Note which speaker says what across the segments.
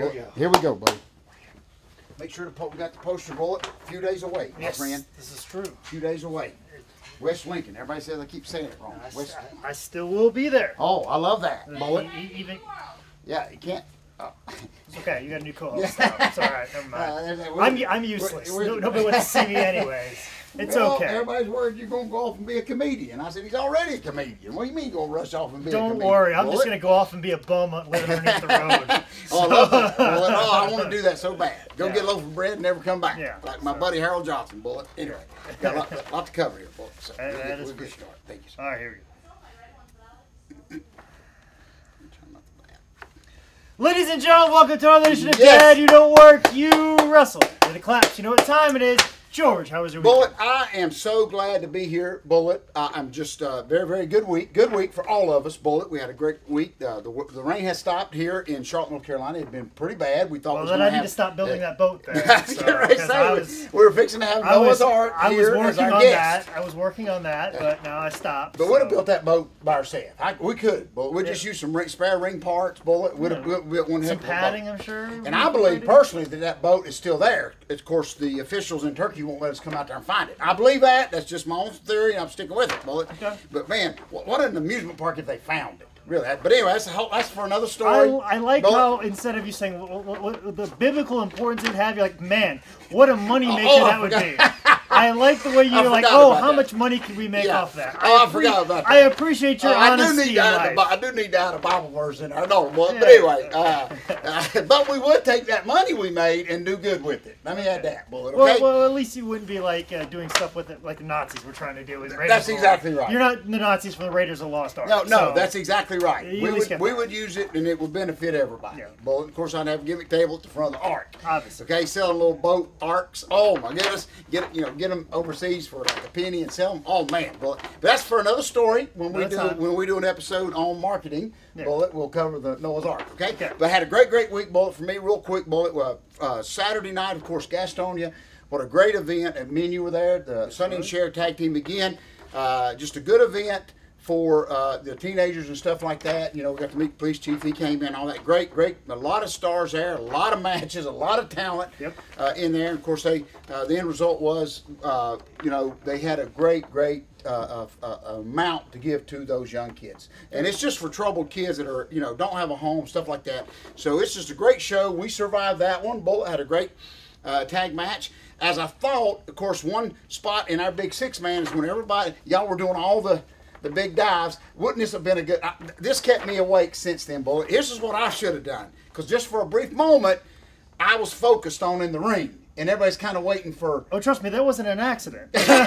Speaker 1: Here we go.
Speaker 2: Here we go, buddy. Make sure we got the poster, Bullet. A few days away, my friend.
Speaker 1: This is true.
Speaker 2: A few days away. West Lincoln. Everybody says I keep saying it wrong.
Speaker 1: I still will be there.
Speaker 2: Oh, I love that, Bullet.
Speaker 1: Even.
Speaker 2: Yeah, you can't.
Speaker 1: It's okay. You got a new co-host. It's all right. Never mind. I'm useless.
Speaker 2: we're-
Speaker 1: Nobody wants to see me anyways. It's
Speaker 2: Well,
Speaker 1: okay.
Speaker 2: Everybody's worried you're going to go off and be a comedian. I said, he's already a comedian. What do you mean you're going to rush off and be a comedian?
Speaker 1: Don't worry. I'm just
Speaker 2: Bullet?
Speaker 1: going to go off and be a bum living underneath the road.
Speaker 2: Oh, I love that. Bullet. Oh, I want to do that so bad. Go
Speaker 1: Yeah.
Speaker 2: get a loaf of bread and never come back.
Speaker 1: Yeah.
Speaker 2: Like my buddy Harold Johnson, Bullet. Anyway, got a lot to cover here, Bullet. So we'll get started. Thank you, sir.
Speaker 1: All right, here we go. Ladies and gentlemen, welcome to our edition of
Speaker 2: Yes.
Speaker 1: Dad, You Don't Work, You Wrestle. With the claps, you know what time it is. George, how was your week?
Speaker 2: Bullet, I am so glad to be here, Bullet. I'm just very, very good week. Good week for all of us, Bullet. We had a great week. The rain has stopped here in Charlotte, North Carolina. It had been pretty bad. We thought.
Speaker 1: Well,
Speaker 2: it was
Speaker 1: then
Speaker 2: gonna
Speaker 1: I need to stop building that boat there.
Speaker 2: We were fixing to have Noah's Ark here as our guest.
Speaker 1: I was working on that, but now I stopped.
Speaker 2: But we'd have built that boat by ourselves. We could, but we'd just use some spare ring parts, Bullet. We'd have built one.
Speaker 1: Some padding, I'm sure.
Speaker 2: And I believe personally that boat is still there. Of course, the officials in Turkey won't let us come out there and find it. I believe that. That's just my own theory, and I'm sticking with it, Bullet. Okay. But man, what an amusement park if they found it. Really. But anyway, that's for another story.
Speaker 1: I like how instead of you saying what the biblical importance it would have, you're like, man, what a moneymaker that would be. I like the way you're like, oh, how much money can we make off that?
Speaker 2: I forgot about that.
Speaker 1: I appreciate your honesty in life.
Speaker 2: I do need to add a Bible verse in there. I know, but anyway, but we would take that money we made and do good with it. Let me add that, Bullet. Okay.
Speaker 1: Well, at least you wouldn't be like doing stuff with it like the Nazis were trying to do with Raiders.
Speaker 2: That's exactly right.
Speaker 1: You're not the Nazis from the Raiders of the Lost Ark.
Speaker 2: No,
Speaker 1: so
Speaker 2: that's exactly right. We
Speaker 1: would
Speaker 2: would use it and it would benefit everybody.
Speaker 1: Yeah.
Speaker 2: Bullet. Of course, I'd have a gimmick table at the front of the ark.
Speaker 1: Obviously.
Speaker 2: Okay, selling little boat arcs. Oh my goodness, get them overseas for like a penny and sell them. Oh man, Bullet. But that's for another story when we do an episode on marketing. Yeah. Bullet, we'll cover the Noah's Ark. Okay. But I had a great week, Bullet. For me, real quick, Bullet. Saturday night, of course, Gastonia. What a great event. And me and you were there. The Sonny and Cher tag team again. Just a good event for the teenagers and stuff like that. You know, we got to meet the police chief. He came in, all that. Great. A lot of stars there, a lot of matches, a lot of talent in there. And of course, the end result was, they had a great amount to give to those young kids. And it's just for troubled kids that are, don't have a home, stuff like that. So it's just a great show. We survived that one. Bullet had a great tag match. As I thought, of course, one spot in our big six-man is when y'all were doing all the big dives. Wouldn't this have been a good... this kept me awake since then, Bullet. This is what I should have done. Because just for a brief moment, I was focused on in the ring. And everybody's kind of waiting for...
Speaker 1: Oh, trust me, that wasn't an accident. there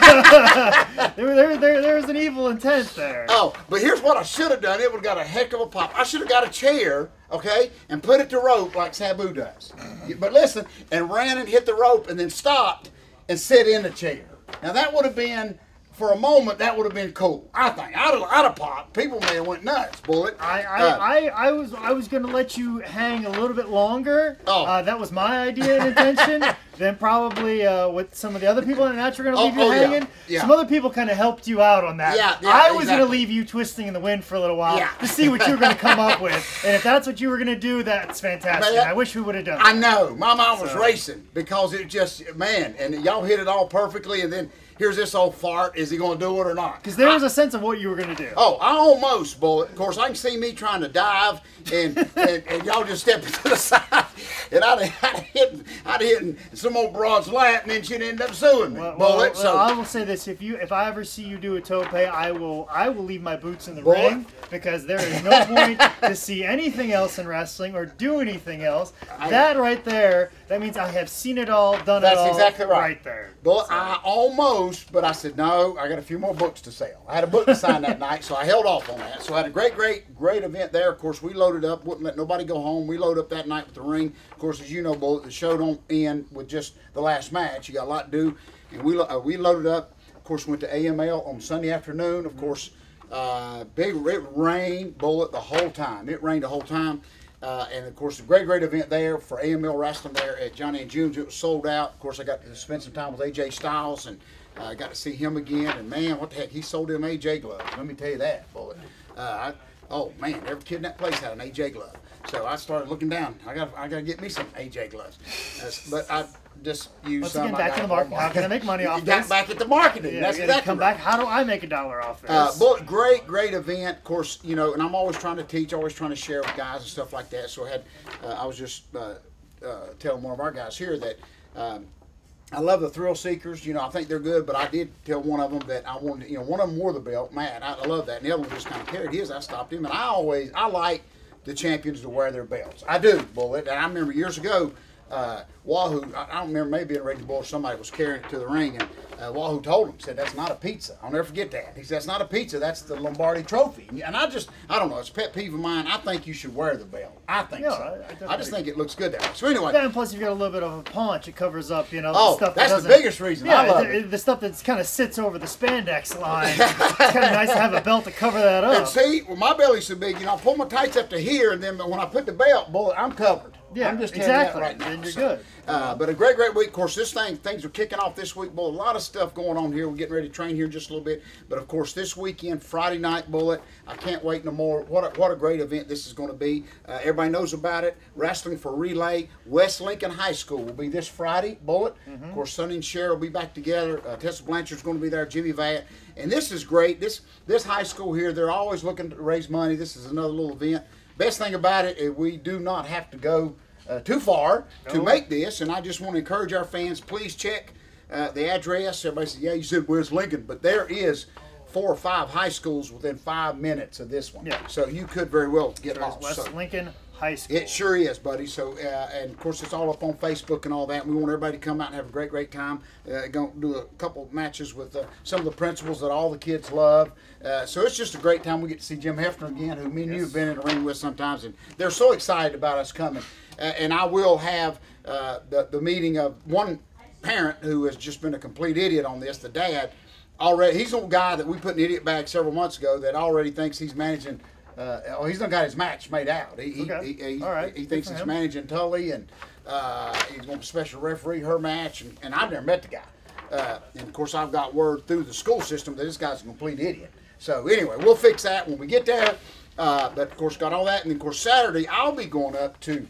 Speaker 1: was an evil intent there.
Speaker 2: Oh, but here's what I should have done. It would have got a heck of a pop. I should have got a chair, okay, and put it to rope like Sabu does. But listen, and ran and hit the rope and then stopped and sit in the chair. Now, that would have been... For a moment, that would have been cool. I think I'd have popped. People may have went nuts, Bullet.
Speaker 1: I was going to let you hang a little bit longer.
Speaker 2: Oh.
Speaker 1: That was my idea and intention. Then probably with some of the other people in the match were going to leave you hanging.
Speaker 2: Yeah.
Speaker 1: Some other people kind of helped you out on that.
Speaker 2: Yeah,
Speaker 1: I was going to leave you twisting in the wind for a little while to see what you were going to come up with. And if that's what you were going to do, that's fantastic. I wish we would have done that.
Speaker 2: I know. My mind was racing because it just, man, and y'all hit it all perfectly, and then here's this old fart. Is he going to do it or not?
Speaker 1: Because there was a sense of what you were going to do.
Speaker 2: Oh, I almost, Bullet. Of course, I can see me trying to dive, and y'all just stepping to the side, and I'd hit some old broad's lap, and then she'd end up suing me, Bullet.
Speaker 1: So I will say this: if I ever see you do a tope, I will leave my boots in the ring, because there is no point to see anything else in wrestling or do anything else. That right there, that means I have seen it all, done it all.
Speaker 2: That's exactly right.
Speaker 1: Right there.
Speaker 2: Bullet, I almost, but I said, no, I got a few more books to sell. I had a book to sign that night, so I held off on that. So I had a great event there. Of course, we loaded up, wouldn't let nobody go home. We loaded up that night with the ring. Of course, as you know, Bullet, the show don't end with just the last match. You got a lot to do. And we loaded up. Of course, went to AML on Sunday afternoon. Of course, it rained, Bullet, the whole time. It rained the whole time. And of course, a great event there for AML Wrestling there at Johnny and June's. It was sold out. Of course, I got to spend some time with AJ Styles, and I got to see him again. And man, what the heck, he sold them AJ gloves. Let me tell you that, Bullet. oh man, every kid in that place had an AJ glove. So I started looking down. I got to get me some AJ gloves. But I just used some.
Speaker 1: Once again, back to the market. How can I make money off this?
Speaker 2: Got back at the marketing.
Speaker 1: Yeah,
Speaker 2: That's exactly
Speaker 1: come back. How do I make $1 off this?
Speaker 2: But great event. Of course, you know, and I'm always trying to teach, always trying to share with guys and stuff like that. So I was just telling one of our guys here that I love the thrill seekers. You know, I think they're good, but I did tell one of them that I wanted, you know, one of them wore the belt. Man, I love that. And the other one just kind of carried his. I stopped him, and I like the champions to wear their belts. I do, Bullet. And I remember years ago, Wahoo, I don't remember, maybe in a Reggie Bull, somebody was carrying it to the ring, and Wahoo told him, said, that's not a pizza. I'll never forget that. He said, that's not a pizza, that's the Lombardi trophy. And I don't know, it's a pet peeve of mine. I think you should wear the belt. I think so. I just think it looks good there. So anyway.
Speaker 1: Yeah, and plus you've got a little bit of a punch. It covers up, you know, the stuff
Speaker 2: that's the biggest reason.
Speaker 1: Yeah,
Speaker 2: I love it.
Speaker 1: The stuff that kind of sits over the spandex line. It's kind of nice to have a belt to cover that up.
Speaker 2: And see, well, my belly's so big, you know, I pull my tights up to here, and then when I put the belt, Bullet, I'm covered.
Speaker 1: Yeah,
Speaker 2: I'm just telling you that right now.
Speaker 1: Then you're good.
Speaker 2: But a great week. Of course, things are kicking off this week, Bullet. A lot of stuff going on here. We're getting ready to train here in just a little bit. But of course, this weekend, Friday night, Bullet. I can't wait no more. What a great event this is going to be. Everybody knows about it. Wrestling for Relay. West Lincoln High School will be this Friday, Bullet. Of course, Sonny and Cher will be back together. Tessa Blanchard's going to be there. Jimmy Vatt. And this is great. This high school here, they're always looking to raise money. This is another little event. Best thing about it is we do not have to go too far to make this, and I just want to encourage our fans, please check the address. Everybody says, yeah, you said where's Lincoln, but there is 4 or 5 high schools within 5 minutes of this one. Yeah. So you could very well get lost.
Speaker 1: West Lincoln High School.
Speaker 2: It sure is, buddy. So, and of course, it's all up on Facebook and all that. We want everybody to come out and have a great time. Going to do a couple matches with some of the principals that all the kids love. So it's just a great time. We get to see Jim Hefner again, who me and you have been in the ring with sometimes, and they're so excited about us coming. And I will have the meeting of one parent who has just been a complete idiot on this, the dad. Already, he's the guy that we put in the idiot bag several months ago that already thinks he's managing. He's not got his match made out. He thinks he's managing Tully, and he's going to special referee her match. And I've never met the guy. And of course, I've got word through the school system that this guy's a complete idiot. So anyway, we'll fix that when we get there. But of course, got all that. And then, of course, Saturday I'll be going up to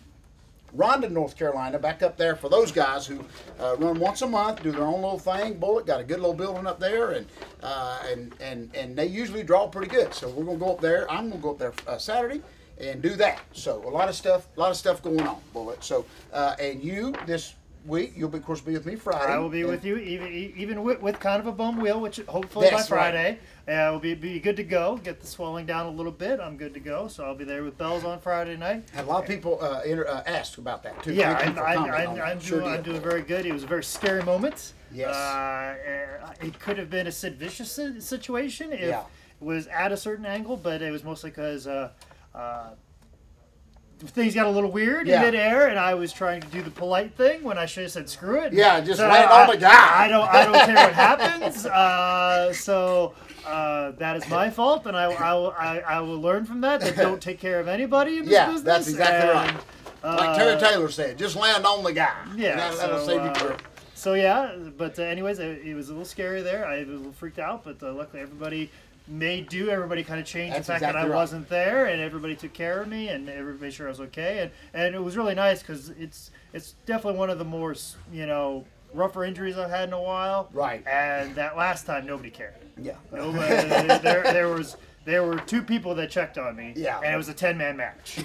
Speaker 2: Rondon, North Carolina, back up there for those guys who run once a month, do their own little thing. Bullet got a good little building up there, and they usually draw pretty good. So we're gonna go up there. I'm gonna go up there Saturday and do that. So a lot of stuff going on, Bullet. So and you this week you'll of course be with me Friday.
Speaker 1: I will be with you even with kind of a bum wheel, which hopefully by Friday will be good to go. Get the swelling down a little bit. I'm good to go. So I'll be there with Bells on Friday night.
Speaker 2: Had a lot of people asked about that too.
Speaker 1: Yeah, I'm doing very good. It was a very scary moment.
Speaker 2: Yes.
Speaker 1: It could have been a Sid Vicious situation if it was at a certain angle, but it was mostly because things got a little weird in midair, and I was trying to do the polite thing when I should have said screw it.
Speaker 2: Yeah, just land on the guy.
Speaker 1: I don't care what happens. So that is my fault, and I will learn from that. Don't take care of anybody in this business. Yeah,
Speaker 2: that's exactly right. Like Terry Taylor said, just land on the guy.
Speaker 1: Yeah,
Speaker 2: that'll save you for.
Speaker 1: So yeah, but anyways, it was a little scary there. I was a little freaked out, but luckily everybody kind of changed the fact that I wasn't there, and everybody took care of me, and everybody made sure I was okay, and it was really nice because it's definitely one of the more rougher injuries I've had in a while.
Speaker 2: Right.
Speaker 1: And that last time nobody cared.
Speaker 2: Yeah.
Speaker 1: There were 2 people that checked on me.
Speaker 2: Yeah.
Speaker 1: And it was a 10-man match.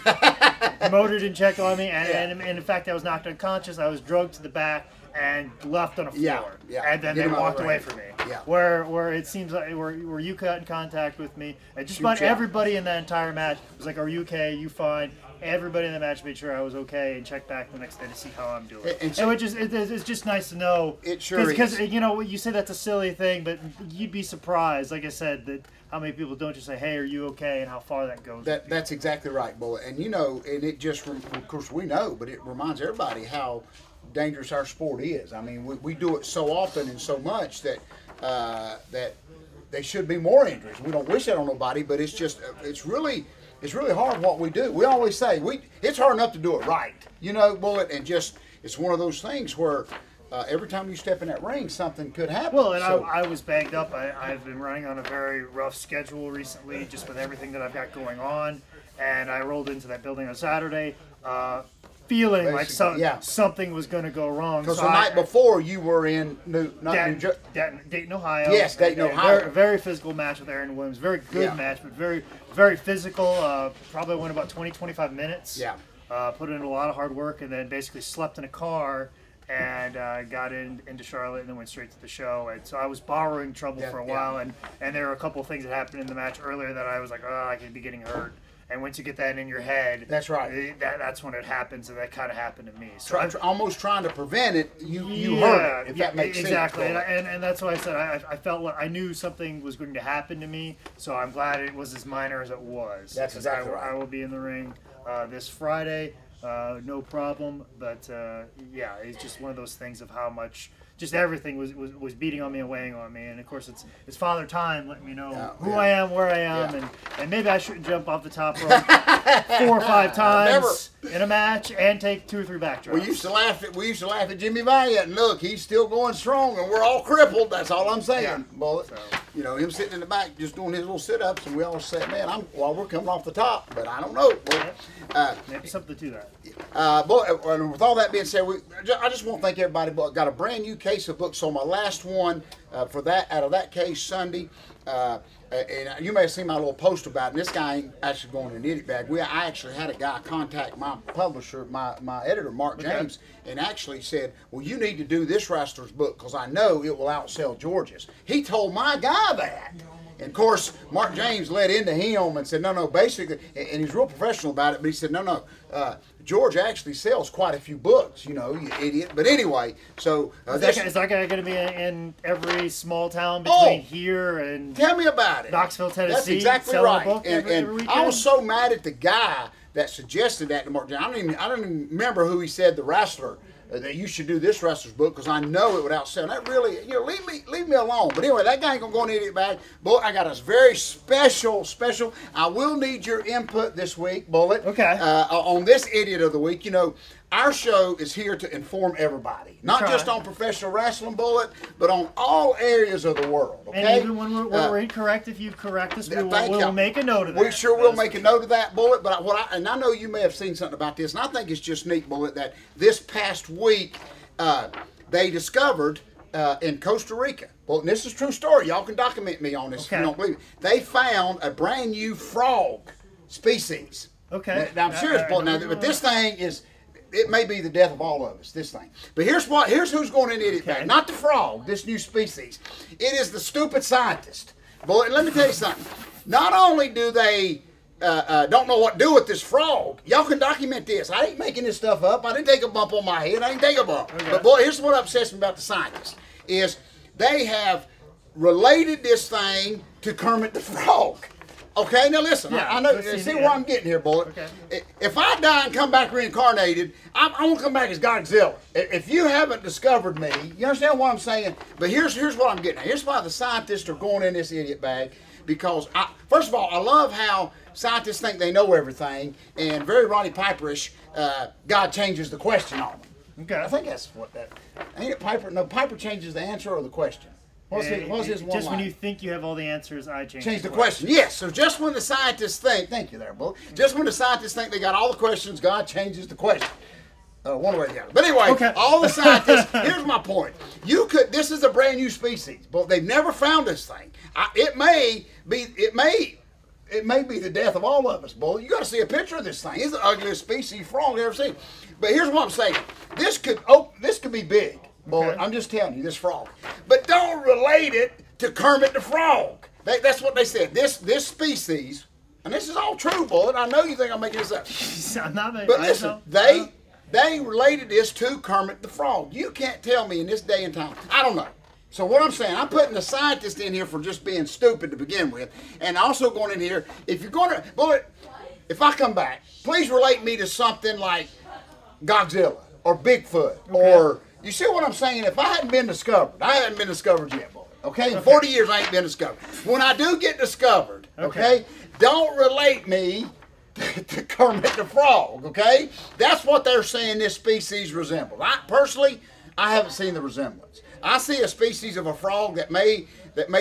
Speaker 1: Motor didn't check on me, and in fact I was knocked unconscious. I was drugged to the back and left on a floor.
Speaker 2: Yeah.
Speaker 1: And then they walked away from me.
Speaker 2: Yeah.
Speaker 1: Where it seems like where you got in contact with me, and just about everybody in that entire match was like, "Are you okay? You fine?" Everybody in the match made sure I was okay and checked back the next day to see how I'm doing. It's just nice to know.
Speaker 2: It sure is.
Speaker 1: Because you say that's a silly thing, but you'd be surprised, like I said, that how many people don't just say, "Hey, are you okay?" and how far that goes.
Speaker 2: That's exactly right, Bullet. And and it just, of course, we know, but it reminds everybody how dangerous our sport is. I mean, we do it so often and so much that that there should be more injuries. We don't wish that on nobody, but it's just it's really hard what we do. We always say it's hard enough to do it right, Bullet, and just it's one of those things where every time you step in that ring, something could happen.
Speaker 1: Well, and so, I was banged up. I've been running on a very rough schedule recently, just with everything that I've got going on. And I rolled into that building on Saturday, feeling like something was going to go wrong.
Speaker 2: Because the night before, you were in
Speaker 1: Dayton, Ohio.
Speaker 2: Yes, Dayton, Ohio.
Speaker 1: Very physical match with Aaron Williams. Very good match, but very, very physical. Probably went about 20, 25 minutes.
Speaker 2: Yeah.
Speaker 1: Put in a lot of hard work, and then basically slept in a car and got into Charlotte and then went straight to the show. And so I was borrowing trouble for a while, and there were a couple of things that happened in the match earlier that I was like, oh, I could be getting hurt. And once you get that in your head,
Speaker 2: that's right.
Speaker 1: That's when it happens, and that kind of happened to me. So
Speaker 2: almost trying to prevent it, you hurt it, if that makes
Speaker 1: exactly.
Speaker 2: sense.
Speaker 1: Exactly, and that's why I said I felt like I knew something was going to happen to me, so I'm glad it was as minor as it was.
Speaker 2: That's exactly right.
Speaker 1: I will be in the ring this Friday, no problem. But yeah, it's just one of those things of how much. Just everything was beating on me and weighing on me, and of course it's Father Time letting me know who I am, where I am, and maybe I shouldn't jump off the top rope 4 or 5 times in a match and take 2 or 3 backdrops.
Speaker 2: We used to laugh at Jimmy Valiant, and look, he's still going strong, and we're all crippled. That's all I'm saying. Yeah. Well, you know, him sitting in the back just doing his little sit-ups, and we all said, man, we're coming off the top, but I don't know.
Speaker 1: Maybe something to that.
Speaker 2: And with all that being said, I just want to thank everybody. Got a brand new case of books. So my last one out of that case Sunday, and you may have seen my little post about it. And this guy ain't actually going in the idiot bag. I actually had a guy contact my publisher, my editor, Mark James, and actually said, well, you need to do this wrestler's book because I know it will outsell George's. He told my guy that. And of course, Mark James led into him and said, no, basically, and he's real professional about it, but he said, no, George actually sells quite a few books, you know, you idiot. But anyway, so...
Speaker 1: is that guy going to be in every small town between here and...
Speaker 2: Tell me about it.
Speaker 1: Knoxville, Tennessee.
Speaker 2: That's exactly right.
Speaker 1: Every
Speaker 2: I was so mad at the guy that suggested that to Mark James. I don't even remember who he said, the wrestler, that you should do this wrestler's book because I know it would outsell. That really, you know, leave me alone. But anyway, that guy ain't gonna go in the idiot bag. Boy, I got a very special. I will need your input this week, Bullet.
Speaker 1: Okay.
Speaker 2: On this idiot of the week, you know, our show is here to inform everybody, not just on professional wrestling, Bullet, but on all areas of the world. Okay.
Speaker 1: And even when we're incorrect, if you correct us, we'll make a note of that.
Speaker 2: We sure will make a note of that, Bullet. But I know you may have seen something about this, and I think it's just neat, Bullet, that this past week they discovered in Costa Rica. Well, this is a true story. Y'all can document me on this if you don't believe it. They found a brand new frog species.
Speaker 1: Okay.
Speaker 2: Now I'm serious, Bullet. Now, but this thing is. It may be the death of all of us, this thing. But here's who's going in the idiot bag. Not the frog, this new species. It is the stupid scientist. Boy, let me tell you something. Not only do they don't know what to do with this frog, y'all can document this. I ain't making this stuff up. I didn't take a bump on my head. I didn't take a bump. Okay. But boy, here's what upsets me about the scientists, is they have related this thing to Kermit the Frog. Okay, now listen, I know, see where I'm getting here, Bullet. Okay. If I die and come back reincarnated, I want to come back as Godzilla. If you haven't discovered me, you understand what I'm saying? But here's what I'm getting at. Here's why the scientists are going in this idiot bag. Because, first of all, I love how scientists think they know everything, and very Roddy Piperish, God changes the question on them.
Speaker 1: Okay.
Speaker 2: I think that's what that, ain't it Piper? No, Piper changes the answer or the question. What's his one
Speaker 1: just
Speaker 2: line?
Speaker 1: When you think you have all the answers, I change
Speaker 2: the question. Yes, so just when the scientists think, thank you there, Bull. Just when the scientists think they got all the questions, God changes the question. One way or the other. But anyway, all the scientists, here's my point. This is a brand new species, but they've never found this thing. It may be the death of all of us, Bull. You got to see a picture of this thing. It's the ugliest species frog I've ever seen. But here's what I'm saying. This could be big. Bullet. I'm just telling you, this frog. But don't relate it to Kermit the Frog. That's what they said. This species, and this is all true, Bullet. I know you think I'm making this up.
Speaker 1: I'm not making
Speaker 2: But listen, they related this to Kermit the Frog. You can't tell me in this day and time. I don't know. So what I'm saying, I'm putting the scientist in here for just being stupid to begin with, and also going in here, if you're going to, Bullet, if I come back, please relate me to something like Godzilla or Bigfoot or... You see what I'm saying? If I hadn't been discovered, I haven't been discovered yet, boy. Okay? In 40 years, I ain't been discovered. When I do get discovered, okay, don't relate me to Kermit the Frog, okay? That's what they're saying this species resembles. I haven't seen the resemblance. I see a species of a frog that may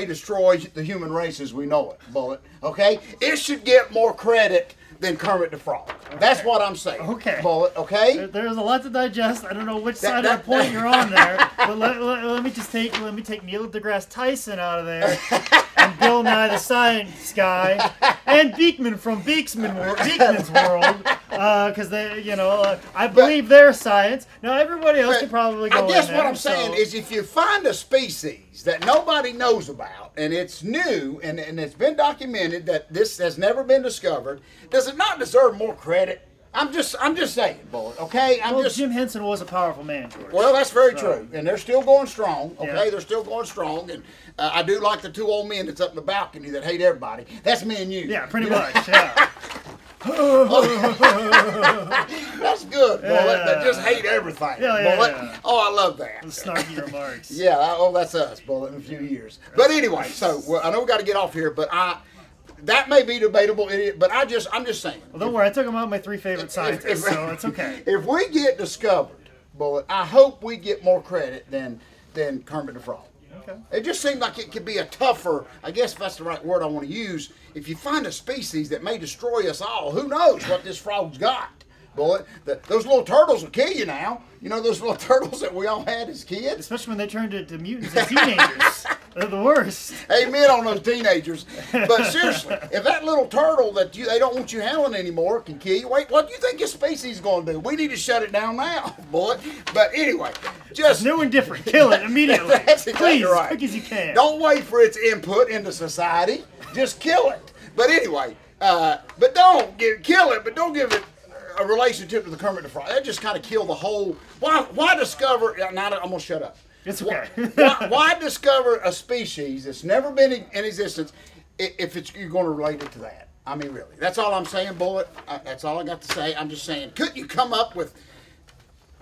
Speaker 2: destroy the human race as we know it, Bullet. Okay? It should get more credit than Kermit the Frog. Okay. That's what I'm saying.
Speaker 1: Okay.
Speaker 2: Bullet, okay?
Speaker 1: There's a lot to digest. I don't know which side of the point you're on there. But let me take Neil deGrasse Tyson out of there. And Bill Nye the Science Guy. And Beekman from Beekman's World. Because they, I believe their science. Now everybody else could probably go in there.
Speaker 2: I guess what I'm saying is if you find a species that nobody knows about and it's new and it's been documented that this has never been discovered, does it not deserve more credit? I'm just saying, Bullet. Okay,
Speaker 1: Jim Henson was a powerful man, George.
Speaker 2: Well, that's very true, and they're still going strong. Okay, they're still going strong, and I do like the two old men that's up in the balcony that hate everybody. That's me and you.
Speaker 1: Yeah, pretty much. Yeah.
Speaker 2: That's good, Bullet. That just hate everything. Bullet. Yeah. Oh, I love that.
Speaker 1: The snarky remarks.
Speaker 2: Yeah. Oh, that's us, Bullet, in a few years. But anyway, so I know we got to get off here, but that may be debatable, but I'm just saying.
Speaker 1: Well, don't worry. I took them out my 3 favorite scientists, so it's okay.
Speaker 2: If we get discovered, Bullet, I hope we get more credit than Kermit the Frog. Okay. It just seems like it could be a tougher, I guess if that's the right word I want to use, if you find a species that may destroy us all, who knows what this frog's got? Bullet. Those little turtles will kill you now. You know those little turtles that we all had as kids?
Speaker 1: Especially when they turned into mutants as teenagers. They're the worst.
Speaker 2: Amen on those teenagers. But seriously, if that little turtle that they don't want you handling anymore can kill you, wait, what do you think your species is going to do? We need to shut it down now, Bullet. But anyway, just...
Speaker 1: new and different. Kill it immediately.
Speaker 2: That's exactly
Speaker 1: Please,
Speaker 2: right.
Speaker 1: as quick as you can.
Speaker 2: Don't wait for its input into society. Just kill it. But anyway, but don't kill it, but don't give it a relationship to the Kermit the Frog. That just kind of kill the whole... Why discover... Now I'm going to shut up.
Speaker 1: It's okay.
Speaker 2: why discover a species that's never been in existence if you're going to relate it to that? I mean, really. That's all I'm saying, Bullet. That's all I got to say. I'm just saying, couldn't you come up with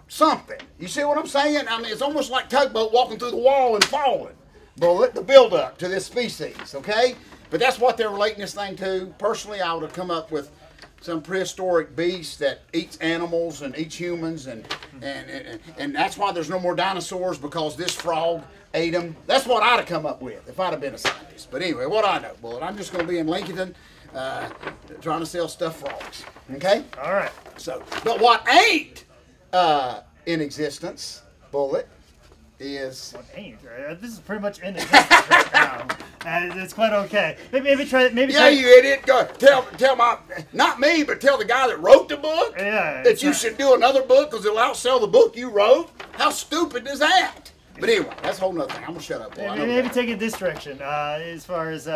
Speaker 2: something? You see what I'm saying? I mean, it's almost like Tugboat walking through the wall and falling, Bullet, the build-up to this species, okay? But that's what they're relating this thing to. Personally, I would have come up with some prehistoric beast that eats animals and eats humans, and that's why there's no more dinosaurs, because this frog ate them. That's what I'd have come up with if I'd have been a scientist. But anyway, what I know, Bullet, I'm just going to be in Lincoln trying to sell stuffed frogs. Okay?
Speaker 1: All right.
Speaker 2: So, but what ain't in existence, Bullet, is...
Speaker 1: What ain't? This is pretty much in existence right now. It's quite okay. Maybe try.
Speaker 2: Yeah, you idiot. Go tell my, not me, but tell the guy that wrote the book that you should do another book because it'll outsell the book you wrote. How stupid is that? But anyway, that's a whole nother thing. I'm gonna shut up.
Speaker 1: Maybe take it this direction. As far as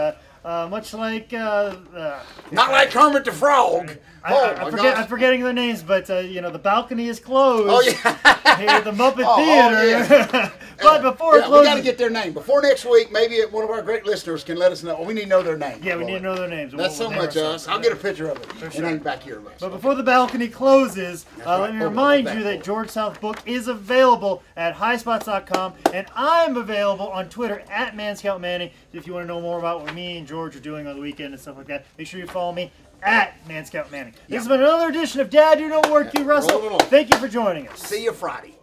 Speaker 1: much like
Speaker 2: not like Kermit the Frog.
Speaker 1: I'm forgetting their names, but the balcony is closed.
Speaker 2: Oh yeah,
Speaker 1: here at the Muppet Theater.
Speaker 2: Yeah.
Speaker 1: But before it closes,
Speaker 2: we got to get their name before next week. Maybe one of our great listeners can let us know. We need to know their name.
Speaker 1: Yeah, we need to know their names.
Speaker 2: That's so much us. I'll get a picture of it and hang back here.
Speaker 1: But before the balcony closes, let me remind you that George South Book is available at highspots.com, and I'm available on Twitter at ManScoutManning. If you want to know more about what me and George are doing on the weekend and stuff like that, make sure you follow me at ManScoutManning. This has been another edition of Dad Do No Work, You Wrestle. Thank you for joining us.
Speaker 2: See you Friday.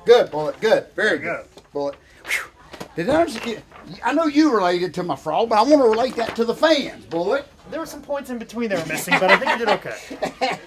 Speaker 2: Good, Bullet. Good. Very good. Bullet. I know you related to my frog, but I want to relate that to the fans, Bullet.
Speaker 1: There were some points in between that were missing, but I think you did okay.